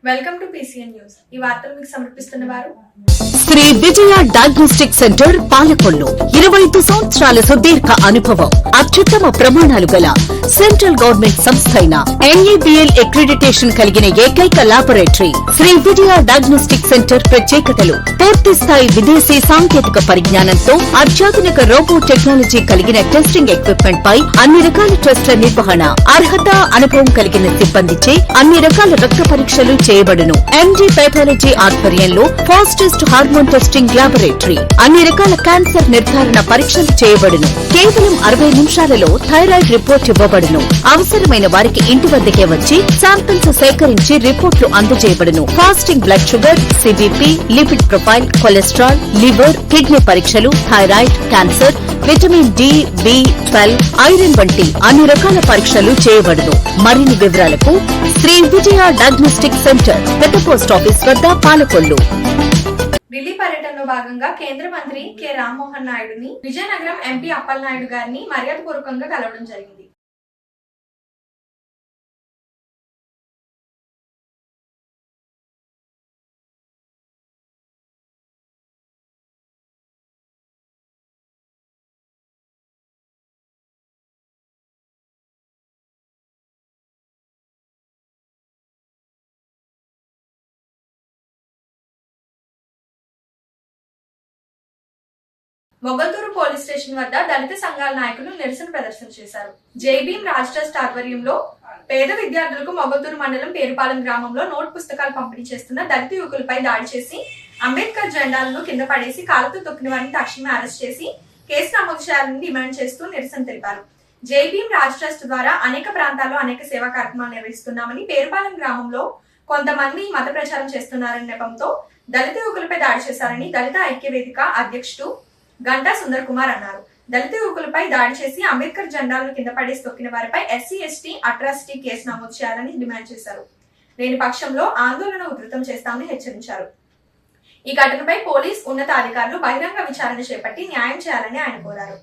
Welcome to PCN news. ఈ వార్తలు మీకు సమర్పిస్తున్న వారు శ్రీ విజయ డయాగ్నోస్టిక్ సెంటర్ పాలకొల్లు. 25 సంవత్సరాల సుదీర్ఘ అనుభవం, అత్యుత్తమ ప్రమాణాలు గల సెంట్రల్ గవర్నమెంట్ సంస్థ అయిన NABL అక్రిడిటేషన్ కలిగిన ఏకైక laboratory Shri Vijaya diagnostic centre. ప్రత్యేకతలు: పూర్తి స్థాయి విదేశీ సాంకేతిక పరిజ్ఞానంతో అత్యాధునిక రోబో టెక్నాలజీ కలిగిన టెస్టింగ్ ఎక్విప్మెంట్ పై అన్ని రకాల టెస్టుల నిర్వహణ, అర్హత, అనుభవం కలిగిన సిబ్బందిచే అన్ని రకాల రక్త పరీక్షలు చేయబడును. MD పైథాలజీ ఆధ్వర్యంలో ఫాస్టెస్ట్ హార్మోన్ టెస్టింగ్ లాబొరేటరీ. అన్ని రకాల క్యాన్సర్ నిర్ధారణ పరీక్షలు చేయబడును. కేవలం 60 నిమిషాలలో థైరాయిడ్ రిపోర్ట్ ఇవ్వబడును. అవసరమైన వారికి ఇంటి వద్దకే వచ్చి శాంపిల్స్ సేకరించి రిపోర్ట్లు అందజేయబడును. Fasting blood sugar, CBP, lipid profile, cholesterol, liver, kidney పరీక్షలు, thyroid, cancer, vitamin D, B12, iron వంటి అన్ని రకాల పరీక్షలు చేయబడును. మరిన్ని వివరాలకు శ్రీ విజయ డయాగ్నోస్టిక్ సెంటర్, పెద్ద పోస్ట్ ఆఫీస్ వద్ద, పాలకొల్లు. ఢిల్లీ పర్యటనలో భాగంగా కేంద్ర మంత్రి కె రామ్మోహన్ నాయుడుని విజయనగరం MP అప్పలనాయుడు గారిని మర్యాదపూర్వకంగా కలవడం జరిగింది. మొగల్తూరు పోలీస్ స్టేషన్ వద్ద దళిత సంఘాల నాయకులు నిరసన ప్రదర్శన చేశారు. జైభీం రాజ్ ట్రస్ట్ ఆధ్వర్యంలో పేద విద్యార్థులకు మొగల్తూరు మండలం పేరుపాలెం గ్రామంలో నోట్ పుస్తకాలు పంపిణీ చేస్తున్న దళిత యువకులపై దాడి చేసి అంబేద్కర్ జెండాలను కింద పడేసి కాలుతో తొక్కిన వారిని తక్షణమే అరెస్ట్ చేసి కేసు నమోదు చేయాలని డిమాండ్ చేస్తూ నిరసన తెలిపారు. జైభీం రాజ్ ట్రస్ట్ ద్వారా అనేక ప్రాంతాల్లో అనేక సేవా కార్యక్రమాలు నిర్వహిస్తున్నామని, పేరుపాలెం గ్రామంలో కొంతమంది మత ప్రచారం చేస్తున్నారనే నెపంతో దళిత యువకులపై దాడి చేశారని దళిత ఐక్య వేదిక అధ్యక్షుడు గంటా సుందర్ కుమార్ అన్నారు. దళిత యువకులపై దాడి చేసి అంబేద్కర్ జెండాలను కింద పడేసి తొక్కిన వారిపై SC, ST అట్రాసిటీ కేసు నమోదు చేయాలని డిమాండ్ చేశారు. లేని పక్షంలో ఆందోళన ఉధృతం చేస్తామని హెచ్చరించారు. ఈ ఘటనపై పోలీస్ ఉన్నతాధికారులు బహిరంగ విచారణ చేపట్టి న్యాయం చేయాలని ఆయన కోరారు.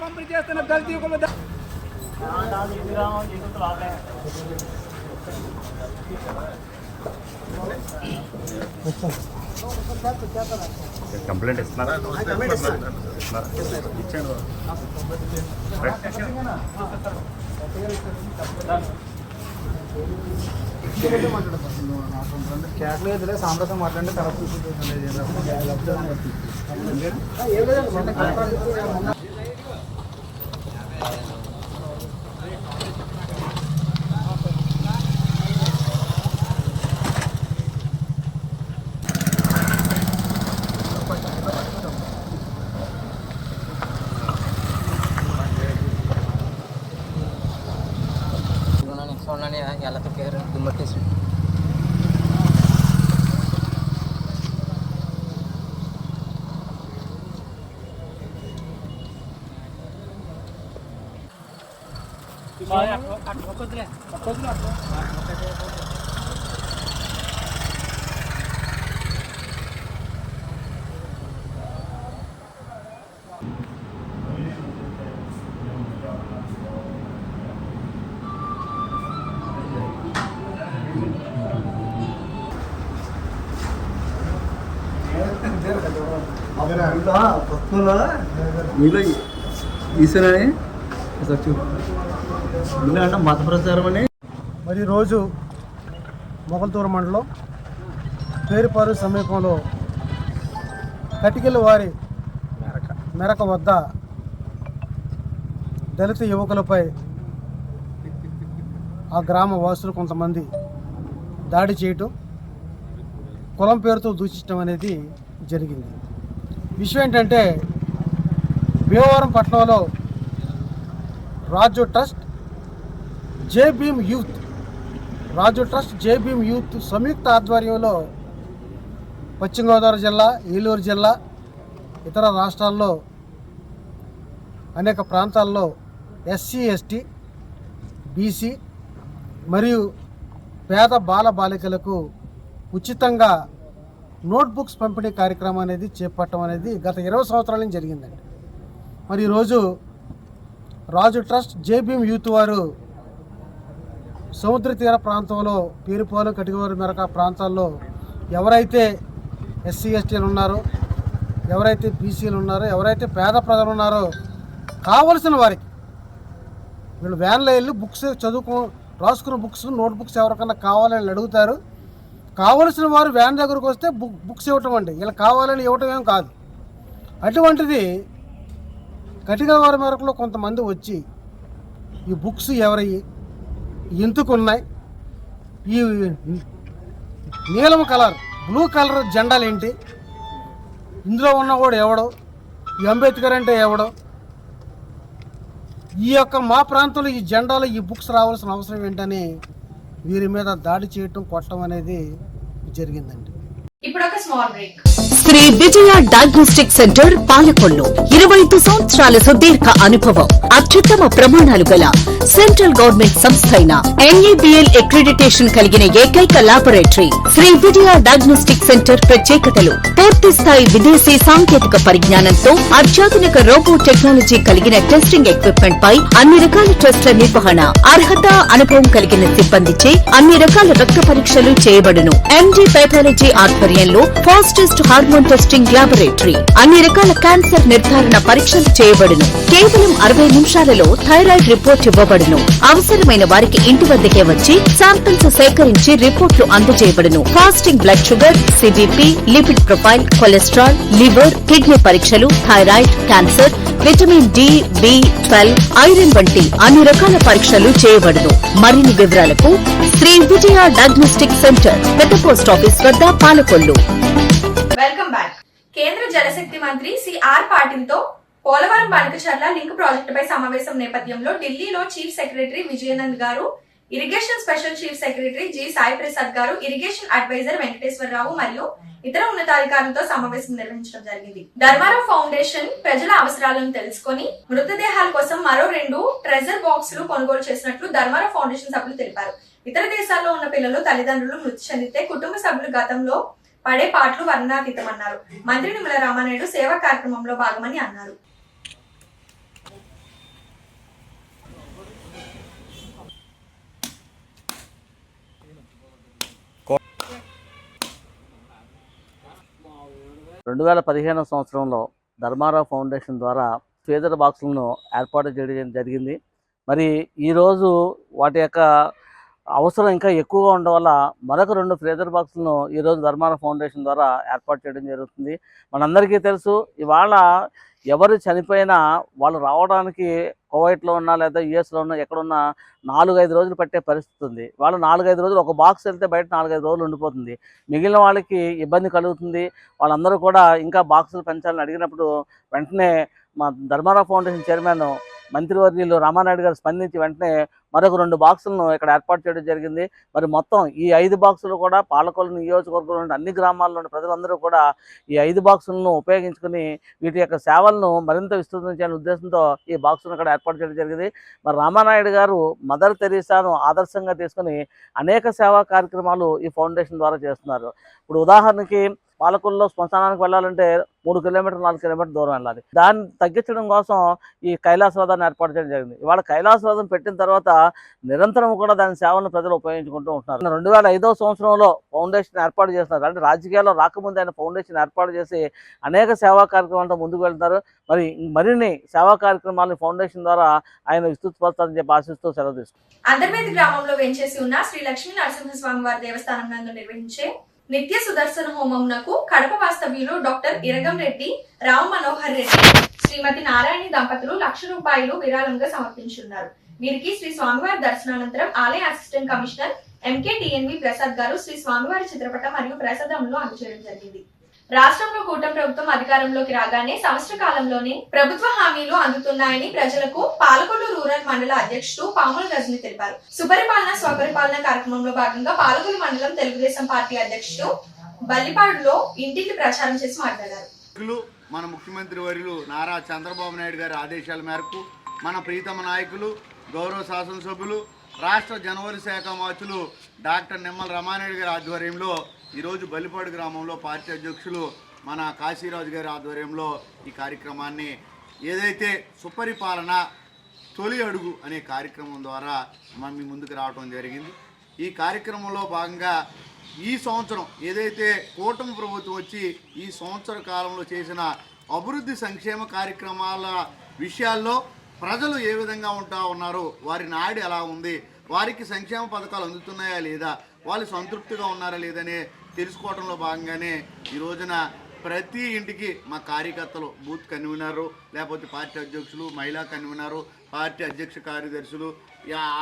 పంపిణీ చేస్తున్న దళిత యువకుల కంప్లైంట్ ఇస్తున్నారా? క్యాట్లేదు సాంప్రదాయం మాట్లాడి తర్వాత ಎಲ್ಲ ತಪ್ಪಿದ್ರೆ ದುಮ್ಮಟ್ಟಿಸಿ మీలో ఈసారి మత ప్రచారం అని మరి రోజు మొగల్తూరు మండలం పేరుపారు సమీపంలో కటికెల వారి మెరక వద్ద దళిత యువకులపై ఆ గ్రామ వాసులు కొంతమంది దాడి చేయటం, కులం పేరుతో దూషించడం అనేది జరిగింది. విషయం ఏంటంటే, భీమవరం పట్టణంలో రాజు ట్రస్ట్ జైభీం యూత్ సంయుక్త ఆధ్వర్యంలో పశ్చిమ గోదావరి జిల్లా, ఏలూరు జిల్లా, ఇతర రాష్ట్రాల్లో అనేక ప్రాంతాల్లో SC, ST, BC మరియు పేద బాల బాలికలకు ఉచితంగా నోట్బుక్స్ పంపిణీ కార్యక్రమం అనేది చేపట్టడం అనేది గత 20 సంవత్సరాల నుంచి జరిగిందండి. మరి ఈరోజు రాజు ట్రస్ట్ జేబీఎం యూత్ వారు సముద్ర తీర ప్రాంతంలో పేరుపాలెం, కటికవారి మెరక ప్రాంతాల్లో ఎవరైతే ఎస్సీ ఎస్టీలు ఉన్నారో, ఎవరైతే బీసీలు ఉన్నారో, ఎవరైతే పేద ప్రజలు ఉన్నారో కావలసిన వారికి వీళ్ళు వ్యాన్లో వెళ్ళి బుక్స్ రాసుకున్న బుక్స్, నోట్బుక్స్ ఎవరికన్నా కావాలని అడుగుతారు. కావలసిన వారు వ్యాన్ దగ్గరకు వస్తే బుక్స్ ఇవ్వటం అండి, ఇలా కావాలని ఇవ్వటం ఏం కాదు. అటువంటిది కటికవారి మేరకులో కొంతమంది వచ్చి ఈ బుక్స్ ఎవరయ్యి, ఎందుకున్నాయి, ఈ నీలం కలర్, బ్లూ కలర్ జెండాలు ఏంటి, ఇందులో ఉన్నవాడు ఎవడో, ఈ అంబేద్కర్ అంటే ఎవడో, ఈ యొక్క మా ప్రాంతంలో ఈ జెండాలో ఈ బుక్స్ రావాల్సిన అవసరం ఏంటని వీరి మీద దాడి చేయటం, కొట్టడం అనేది జరిగిందండి. ఇప్పుడు ఒక small break. Shri Vijaya diagnostic centre Palakollu 25 సంవత్సరాల సుదీర్ఘ అనుభవం, అత్యుత్తమ ప్రమాణాలు గల సెంట్రల్ గవర్నమెంట్ సంస్థ అయిన NABL అక్రిడిటేషన్ కలిగిన ఏకైక laboratory Shri Vijaya diagnostic centre. ప్రత్యేకతలు: పూర్తి స్థాయి విదేశీ సాంకేతిక పరిజ్ఞానంతో అత్యాధునిక రోబో టెక్నాలజీ కలిగిన టెస్టింగ్ ఎక్విప్మెంట్ పై అన్ని రకాల టెస్టుల నిర్వహణ, అర్హత, అనుభవం కలిగిన సిబ్బందిచే అన్ని రకాల రక్త పరీక్షలు చేయబడును. MD పైథాలజీ ఆధ్వర్యంలో ఫాస్టెస్ట్ హార్మోన్ టెస్టింగ్ ల్యాబొరేటరీ, అన్ని రకాల క్యాన్సర్ నిర్ధారణ పరీక్షలు చేయబడును. కేవలం 60 నిమిషాలలో థైరాయిడ్ రిపోర్ట్ ఇవ్వబడును. అవసరమైన వారికి ఇంటి వద్దకే వచ్చి శాంపిల్స్ సేకరించి రిపోర్ట్లు అందజేయబడును. Fasting blood sugar, CBP, lipid profile, cholesterol, liver, kidney పరీక్షలు, thyroid, cancer, vitamin D, B12, iron వంటి అన్ని రకాల పరీక్షలు చేయబడును. మరిన్ని వివరాలకు శ్రీ విజయ డయాగ్నోస్టిక్ సెంటర్, పెద్ద పోస్ట్ ఆఫీస్ వద్ద, పాలకొల్లు. Welcome back. కేంద్ర జలశక్తి మంత్రి సిఆర్ పాటిల్ తో పోలవరం బనకచర్ల లింక్ ప్రాజెక్టుపై సమావేశం నేపథ్యంలో ఢిల్లీలో చీఫ్ సెక్రటరీ విజయానంద్ గారు, irrigation special chief secretary G Sai Prasad గారు, ఇరిగేషన్ అడ్వైజర్ వెంకటేశ్వరరావు మరియు ఇతర ఉన్నతాధికారులతో సమావేశం నిర్వహించడం జరిగింది. ధర్మారావు ఫౌండేషన్ ప్రజల అవసరాలను తెలుసుకొని మృతదేహాల కోసం మరో 2 ట్రెజర్ బాక్సులు కొనుగోలు చేసినట్లు ధర్మారావు ఫౌండేషన్ సభ్యులు తెలిపారు. ఇతర దేశాల్లో ఉన్న పిల్లలు, తల్లిదండ్రులు మృతి చెందితే కుటుంబ సభ్యులు గతంలో పడే పాటలు వర్ణాతీతమన్నారు. మంత్రి నిమ్మల రామానాయుడు సేవా కార్యక్రమంలో భాగమని అన్నారు. సంవత్సరంలో ధర్మారావు ఫౌండేషన్ ద్వారా ఫేదర్ బాక్సులను ఏర్పాటు చేయడం జరిగింది. మరి ఈరోజు వాటి యొక్క అవసరం ఇంకా ఎక్కువగా ఉండడం వల్ల మరొక 2 ఫ్రేజర్ బాక్సులను ఈరోజు ధర్మారావు ఫౌండేషన్ ద్వారా ఏర్పాటు చేయడం జరుగుతుంది. మనందరికీ తెలుసు, ఇవాళ ఎవరు చనిపోయినా వాళ్ళు రావడానికి కువైట్లో ఉన్నా లేదా యుఎస్లో ఉన్నా ఎక్కడున్నా 4-5 రోజులు పట్టే పరిస్థితి ఉంది. వాళ్ళు 4-5 రోజులు ఒక బాక్స్ వెళ్తే బయట 4-5 రోజులు ఉండిపోతుంది. మిగిలిన వాళ్ళకి ఇబ్బంది కలుగుతుంది. వాళ్ళందరూ కూడా ఇంకా బాక్సులు పెంచాలని అడిగినప్పుడు వెంటనే మా ధర్మారావు ఫౌండేషన్ చైర్మన్ మంత్రివర్యులు రామానాయుడు గారు స్పందించి వెంటనే మరొక 2 బాక్సులను ఇక్కడ ఏర్పాటు చేయడం జరిగింది. మరి మొత్తం ఈ 5 బాక్సులు కూడా పాలకొల్లు నియోజకవర్గంలో ఉండే అన్ని గ్రామాల్లో ఉండే ప్రజలందరూ కూడా ఈ 5 బాక్సులను ఉపయోగించుకుని వీటి యొక్క సేవలను మరింత విస్తృతం చేయాలనే ఉద్దేశంతో ఈ బాక్సులను ఇక్కడ ఏర్పాటు చేయడం జరిగింది. మరి రామానాయుడు గారు మదర్ తెరీసాను ఆదర్శంగా తీసుకుని అనేక సేవా కార్యక్రమాలు ఈ ఫౌండేషన్ ద్వారా చేస్తున్నారు. ఇప్పుడు ఉదాహరణకి పాలకొల్లులో శ్మశానానికి వెళ్ళాలంటే 3 కిలోమీటర్లు 4 కిలోమీటర్ల దూరం వెళ్ళాలి. దాన్ని తగ్గించడం కోసం ఈ కైలాసవాదాన్ని ఏర్పాటు చేయడం జరిగింది. ఇవాళ కైలాసవాదం పెట్టిన తర్వాత నిరంతరం కూడా దాని సేవలను ప్రజలు ఉపయోగించుకుంటూ ఉంటున్నారు. 2005వ సంవత్సరంలో ఫౌండేషన్ ఏర్పాటు చేస్తున్నారు. అంటే రాజకీయాల్లో రాకముందు ఆయన ఫౌండేషన్ ఏర్పాటు చేసి అనేక సేవా కార్యక్రమాలతో ముందుకు వెళ్తున్నారు. మరిన్ని సేవా కార్యక్రమాలను ఫౌండేషన్ ద్వారా ఆయన విస్తృతపరుస్తారని చెప్పి ఆశిస్తూ సెలవు తీసుకుంటారు. అందర్వేది గ్రామంలో వెంచేసి ఉన్న శ్రీ లక్ష్మీ నరసింహస్వామి వారి దేవస్థానం నందు నిర్వహించే నిత్య సుదర్శన హోమంనకు కడప వాస్తవ్యులు డాక్టర్ ఇరగం రెడ్డి, రామ్ మనోహర్ రెడ్డి, శ్రీమతి నారాయణి దంపతులు 1,00,000 రూపాయలు విరాళంగా సమర్పించున్నారు. వీరికి శ్రీ స్వామివారి దర్శనానంతరం ఆలయ అసిస్టెంట్ కమిషనర్ MKTNV ప్రసాద్ గారు శ్రీ స్వామివారి చిత్రపటం మరియు ప్రసాదంలో అందజేయడం జరిగింది. రాష్ట్రంలో కూటమి ప్రభుత్వం అధికారంలోకి రాగానే సంవత్సర కాలంలోనే ప్రభుత్వ హామీలు అందుతున్నాయని ప్రజలకు పాలకొల్లు రూరల్ మండల అధ్యక్షుడు పాముల రజని తెలిపారు. సుపరిపాలన స్వపరిపాలన కార్యక్రమంలో భాగంగా పాలకొల్లు మండలం తెలుగుదేశం పార్టీ అధ్యక్షుడు బల్లిపాడులో ఇంటికి ప్రచారం చేసి మాట్లాడారు. మన ముఖ్యమంత్రి వర్యులు నారా చంద్రబాబు నాయుడు గారి ఆదేశాల మేరకు మన ప్రీతమ నాయకులు, గౌరవ శాసనసభ్యులు, రాష్ట్ర జనవరి శాఖ మంత్రులు డాక్టర్ నిమ్మల రామానాయుడు గారి ఆధ్వర్యంలో ఈరోజు బలిపాడు గ్రామంలో పార్టీ అధ్యక్షులు మన కాశీరాజు గారి ఆధ్వర్యంలో ఈ కార్యక్రమాన్ని ఏదైతే సుపరిపాలన తొలి అడుగు అనే కార్యక్రమం ద్వారా మీ ముందుకు రావడం జరిగింది. ఈ కార్యక్రమంలో భాగంగా ఈ సంవత్సరం ఏదైతే కూటమి ప్రభుత్వం వచ్చి ఈ సంవత్సర కాలంలో చేసిన అభివృద్ధి సంక్షేమ కార్యక్రమాల విషయాల్లో ప్రజలు ఏ విధంగా ఉన్నారో, వారి నాడి ఎలా ఉంది, వారికి సంక్షేమ పథకాలు అందుతున్నాయా లేదా, వాళ్ళు సంతృప్తిగా ఉన్నారా లేదనే తెలుసుకోవడంలో భాగంగానే ఈ రోజున ప్రతి ఇంటికి మా కార్యకర్తలు, బూత్ కన్వీనరు, లేకపోతే పార్టీ అధ్యక్షులు, మహిళా కన్వీనరు, పార్టీ అధ్యక్ష కార్యదర్శులు,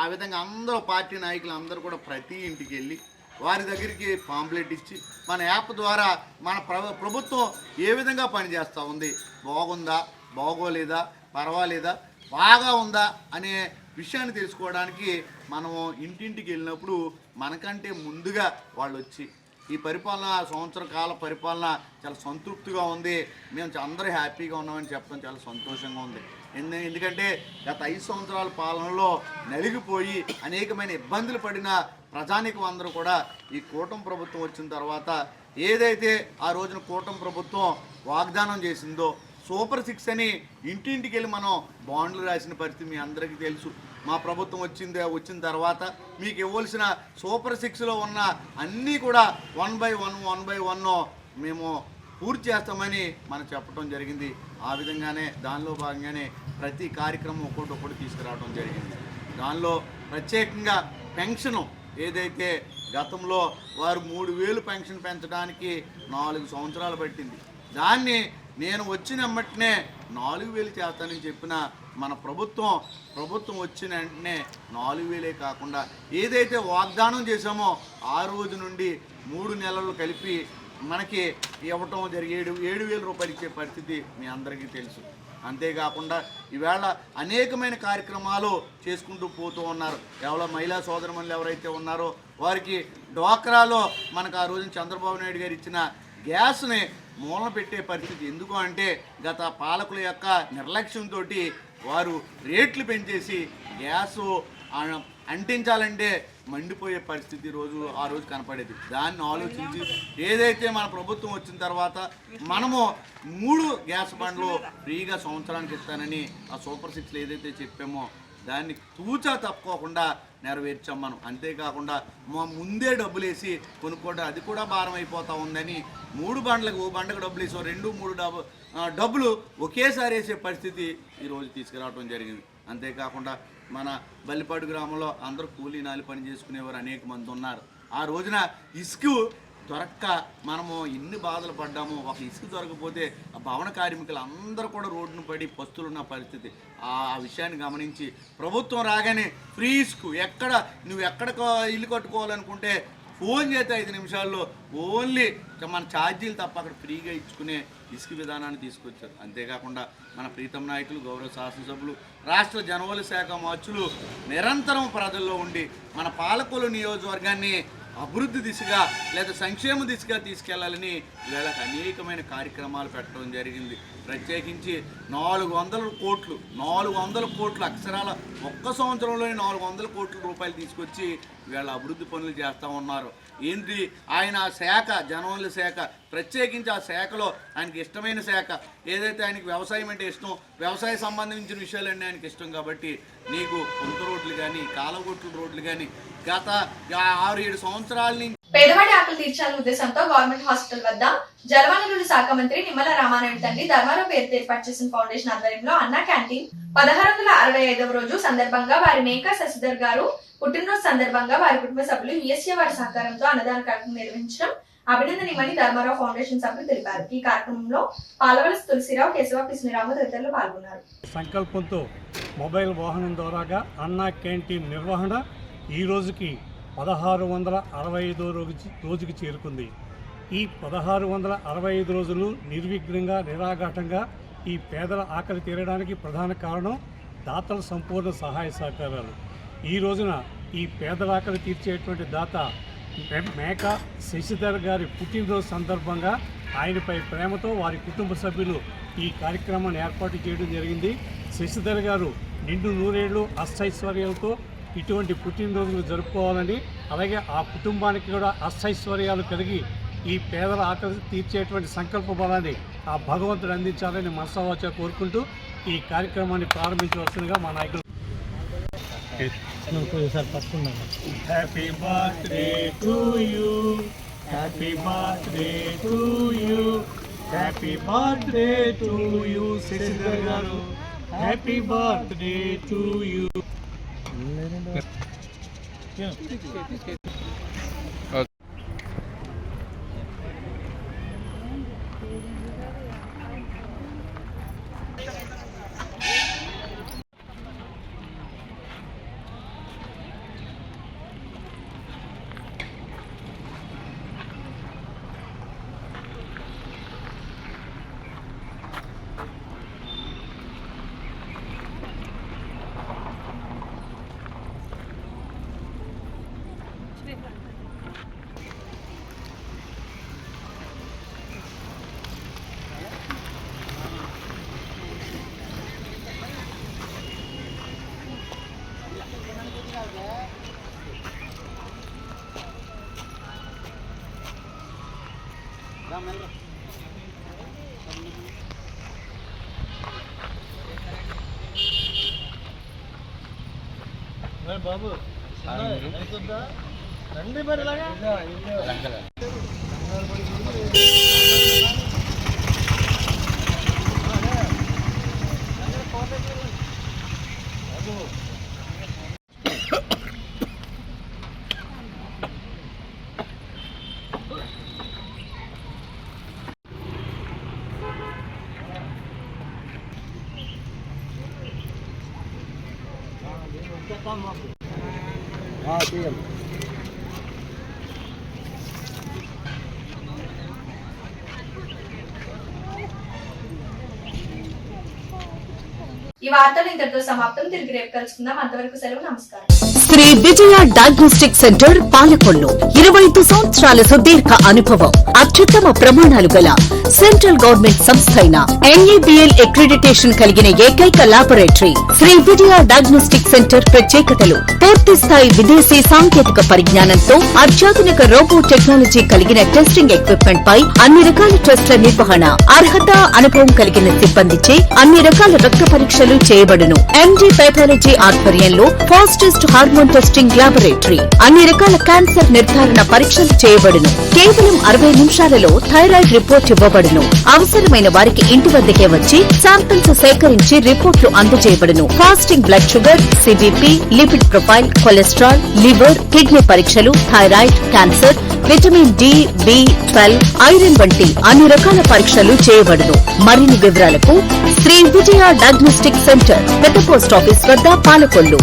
ఆ విధంగా అందరూ పార్టీ నాయకులు అందరూ కూడా ప్రతి ఇంటికి వెళ్ళి వారి దగ్గరికి పాంప్లెట్ ఇచ్చి మన యాప్ ద్వారా మన ప్రభుత్వం ఏ విధంగా పనిచేస్తూ ఉంది, బాగుందా, బాగోలేదా, పర్వాలేదా, బాగా ఉందా అనే విషయాన్ని తెలుసుకోవడానికి మనము ఇంటింటికి వెళ్ళినప్పుడు మనకంటే ముందుగా వాళ్ళు వచ్చి ఈ పరిపాలన సంవత్సర కాల పరిపాలన చాలా సంతృప్తిగా ఉంది, మేము అందరూ హ్యాపీగా ఉన్నామని చెప్పడం చాలా సంతోషంగా ఉంది. ఎందుకంటే గత 5 సంవత్సరాల పాలనలో నలిగిపోయి అనేకమైన ఇబ్బందులు పడిన ప్రజానీకం అందరూ కూడా ఈ కూటమి ప్రభుత్వం వచ్చిన తర్వాత ఏదైతే ఆ రోజున కూటమి ప్రభుత్వం వాగ్దానం చేసిందో సూపర్ 6 అని ఇంటింటికి వెళ్ళి మనం బాండ్లు రాసిన పరిస్థితి మీ అందరికీ తెలుసు. మా ప్రభుత్వం వచ్చిన తర్వాత మీకు ఇవ్వాల్సిన సూపర్ 6లో ఉన్న అన్నీ కూడా 1 by 1 మేము పూర్తి చేస్తామని మనం చెప్పడం జరిగింది. ఆ విధంగానే దానిలో భాగంగానే ప్రతి కార్యక్రమం ఒక్కొక్కటి తీసుకురావడం జరిగింది. దానిలో ప్రత్యేకంగా పెన్షను ఏదైతే గతంలో వారు 3,000 పెన్షన్ పెంచడానికి 4 సంవత్సరాలు పట్టింది, దాన్ని నేను వచ్చిన వెంటనే 4,000 చేస్తానని చెప్పిన మన ప్రభుత్వం వచ్చిన వెంటనే 4,000 కాకుండా ఏదైతే వాగ్దానం చేశామో ఆ రోజు నుండి 3 నెలలు కలిపి మనకి ఇవ్వటం జరిగే 7,000 రూపాయలు ఇచ్చే పరిస్థితి మీ అందరికీ తెలుసు. అంతేకాకుండా ఈవేళ అనేకమైన కార్యక్రమాలు చేసుకుంటూ పోతూ ఉన్నారు. కేవలం మహిళా సోదరుమణులు ఎవరైతే ఉన్నారో వారికి డ్వాక్రాలో మనకు ఆ రోజున చంద్రబాబు నాయుడు గారు ఇచ్చిన గ్యాస్ని మూలన పెట్టే పరిస్థితి. ఎందుకు అంటే గత పాలకుల యొక్క నిర్లక్ష్యంతో వారు రేట్లు పెంచేసి గ్యాసు అంటించాలంటే మండిపోయే పరిస్థితి ఆ రోజు కనపడేది. దాన్ని ఆలోచించి ఏదైతే మన ప్రభుత్వం వచ్చిన తర్వాత మనము 3 గ్యాస్ బండ్లు ఫ్రీగా సంవత్సరానికి ఇస్తానని ఆ సూపర్ 6లో ఏదైతే చెప్పామో దాన్ని తూచా తప్పుకోకుండా నెరవేర్చాం మనం. అంతేకాకుండా ముందే డబ్బులు వేసి కొనుక్కోవడం అది కూడా భారం అయిపోతూ ఉందని 3 బండ్లకు ఓ బండకు డబ్బులు వేసాం, 2-3 డబ్బులు ఒకేసారి వేసే పరిస్థితి ఈరోజు తీసుకురావడం జరిగింది. అంతేకాకుండా మన బల్లిపాడు గ్రామంలో అందరూ కూలీ నాలి పని చేసుకునేవారు అనేక మంది ఉన్నారు. ఆ రోజున ఇసుక దొరక్క మనము ఎన్ని బాధలు పడ్డాము. ఒక ఇసుక దొరకపోతే ఆ భవన కార్మికులు అందరూ కూడా రోడ్డును పడి పస్తులున్న పరిస్థితి. ఆ విషయాన్ని గమనించి ప్రభుత్వం రాగానే ఫ్రీ ఇసుక నువ్వు ఎక్కడ ఇల్లు కట్టుకోవాలనుకుంటే ఫోన్ చేస్తే 5 నిమిషాల్లో ఓన్లీ మన ఛార్జీలు తప్ప అక్కడ ఫ్రీగా ఇచ్చుకునే ఇసుక విధానాన్ని తీసుకొచ్చారు. అంతేకాకుండా మన ప్రీతం నాయకులు, గౌరవ శాసనసభ్యులు, రాష్ట్ర జనవల శాఖ మార్చులు నిరంతరం ప్రజల్లో ఉండి మన పాలకొల్లు నియోజకవర్గాన్ని అభివృద్ధి దిశగా లేదా సంక్షేమ దిశగా తీసుకెళ్లాలని వీళ్ళకి అనేకమైన కార్యక్రమాలు పెట్టడం జరిగింది. ప్రత్యేకించి 400 కోట్లు అక్షరాల ఒక్క సంవత్సరంలోనే 400 కోట్ల రూపాయలు తీసుకొచ్చి వీళ్ళ అభివృద్ధి పనులు చేస్తూ ఉన్నారు. ఏంటి ఆయన శాఖ, జనవనరుల శాఖ, ప్రత్యేకించి ఆ శాఖలో ఆయనకి ఇష్టమైన శాఖ ఏదైతే ఆయనకి వ్యవసాయం అంటే ఇష్టం, వ్యవసాయ సంబంధించిన విషయాలన్నీ ఆయనకి ఇష్టం కాబట్టి నీకు కొంత రోడ్లు కానీ కాలగొట్ల రోడ్లు కానీ గత 6-7 సంవత్సరాల నుంచి పేదవాడి ఆకలి తీర్చాలనే ఉద్దేశంతో గవర్నమెంట్ హాస్పిటల్ వద్ద జలవనరుల శాఖ మంత్రి నిమ్మల రామానాయుడు తండ్రి ధర్మారావు పేరుతో ఏర్పాటు చేసిన ఫౌండేషన్ ఆధ్వర్యంలో అన్నా క్యాంటీన్ 1665వ రోజు సందర్భంగా వారి మేకా శశిధర్ గారు పుట్టినరోజు సందర్భంగా వారి కుటుంబ సభ్యులు యుఎస్ఏ వారి సహకారంతో అన్నదాన కార్యక్రమం నిర్వహించడం అభినందనీయమని ధర్మారావు ఫౌండేషన్ సభ్యులు తెలిపారు. ఈ కార్యక్రమంలో పాలవలస తులసిరావు, కేశవ కృష్ణరావు తదితరులు పాల్గొన్నారు. సంకల్పంతో మొబైల్ వాహనం ద్వారాగా అన్నా క్యాంటీన్ నిర్వహణ ఈ రోజుకి 1665 రోజుకి చేరుకుంది. ఈ 1665 రోజులు నిర్విఘ్నంగా నిరాఘాటంగా ఈ పేదల ఆకలి తీరడానికి ప్రధాన కారణం దాతల సంపూర్ణ సహాయ సహకారాలు. ఈ రోజున ఈ పేదల ఆకలి తీర్చేటువంటి దాత మేకా శశిధర్ గారి పుట్టినరోజు సందర్భంగా ఆయనపై ప్రేమతో వారి కుటుంబ సభ్యులు ఈ కార్యక్రమాన్ని ఏర్పాటు చేయడం జరిగింది. శశిధర్ గారు నిండు 100 ఏళ్ళు అష్టైశ్వర్యాలతో ఇటువంటి పుట్టినరోజులు జరుపుకోవాలని, అలాగే ఆ కుటుంబానికి కూడా అష్టైశ్వర్యాలు కలిగి ఈ పేదల ఆకలి తీర్చేటువంటి సంకల్ప బలాన్ని ఆ భగవంతుడు అందించాలని మనసావాచ కోరుకుంటూ ఈ కార్యక్రమాన్ని ప్రారంభించవలసిందిగా మా నాయకులు. Happy birthday to you, happy birthday to you, happy birthday to you Shashidhar garu, happy birthday to you. బాబు రండి మరి ఈ వార్తలు ఇంతటితో సమాప్తం. తిరిగి రేపు కలుసుకుందాం. అంతవరకు సెలవు. నమస్కారం. శ్రీ విజయ డయాగ్నోస్టిక్ సెంటర్ పాలకొల్లు 25 సంవత్సరాల సుదీర్ఘ అనుభవం, అత్యుత్తమ ప్రమాణాలు గల సెంట్రల్ గవర్నమెంట్ సంస్థ అయిన NABL అక్రిడిటేషన్ కలిగిన ఏకైక laboratory Shri Vijaya diagnostic centre ప్రత్యేకతలు: పూర్తి స్థాయి విదేశీ సాంకేతిక పరిజ్ఞానంతో అత్యాధునిక రోబో టెక్నాలజీ కలిగిన టెస్టింగ్ ఎక్విప్మెంట్ పై అన్ని రకాల టెస్టుల నిర్వహణ, అర్హత, అనుభవం కలిగిన సిబ్బందిచే అన్ని రకాల రక్త పరీక్షలు చేయబడును. MD పైథాలజీ ఆధ్వర్యంలో ఫాస్టెస్ట్ హార్మోన్ టెస్టింగ్ లాబొరేటరీ, అన్ని రకాల క్యాన్సర్ నిర్ధారణ పరీక్షలు చేయబడును. కేవలం 60 నిమిషాలలో థైరాయిడ్ రిపోర్ట్ ఇవ్వబడును. అవసరమైన వారికి ఇంటి వద్దకే వచ్చి శాంపిల్స్ సేకరించి రిపోర్ట్లు అందజేయబడును. Fasting blood sugar, CBP, lipid profile, cholesterol, liver, kidney పరీక్షలు, thyroid, cancer, vitamin D, B12, iron వంటి అన్ని రకాల పరీక్షలు చేయబడును. మరిన్ని వివరాలకు శ్రీ విజయ డయాగ్నోస్టిక్ సెంటర్, పెద్ద పోస్ట్ ఆఫీస్ వద్ద, పాలకొల్లు.